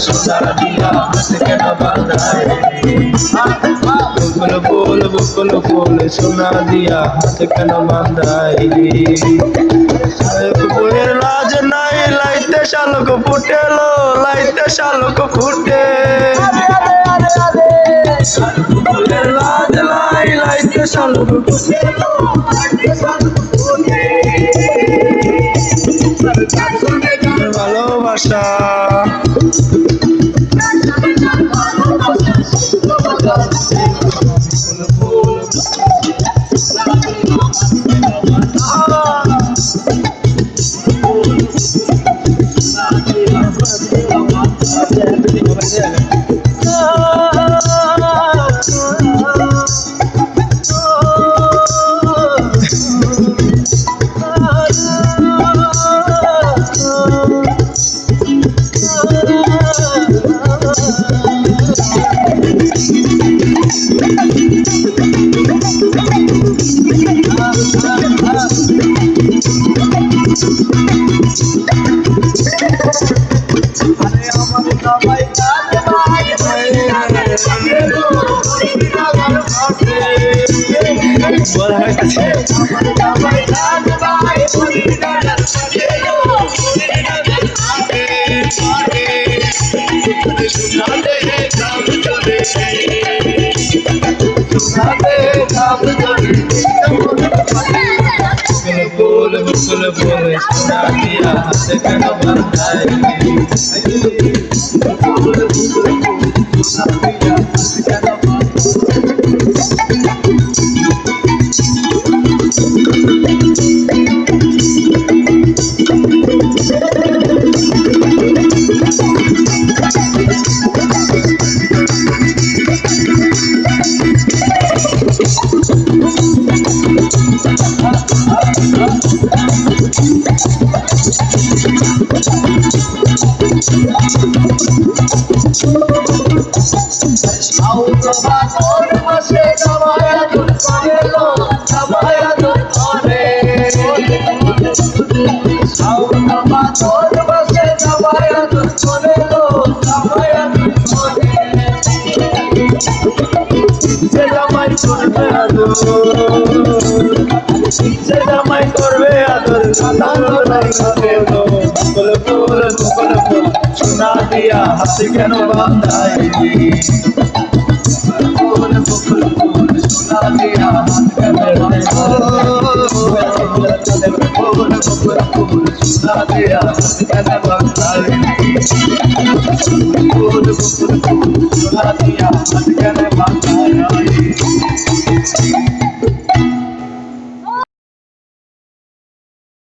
সোনা দিয়া হাত কেন বাঁধাই বকুল ফুল সোনা দিয়া হাত কেন বাঁধাই বইয়ের লাজ নাই লাইতে শালক ফুটেলো লাইতে শালক ফুটে বইয়ের লাজ নাই লাইতে শালক ফুটেলো ভালোবাসা ফুল সোনা দিয়া হাত কেন বাঁধাই জামাই করবে আদর ফুল সোনা দিয়া হাত কেন বাঁধাই ফুল সোনা দিয়া হাত কেন সোনা দিয়া হাত কেন বাঁধাই ফুল সোনা দিয়া হাত কেন বাঁধাই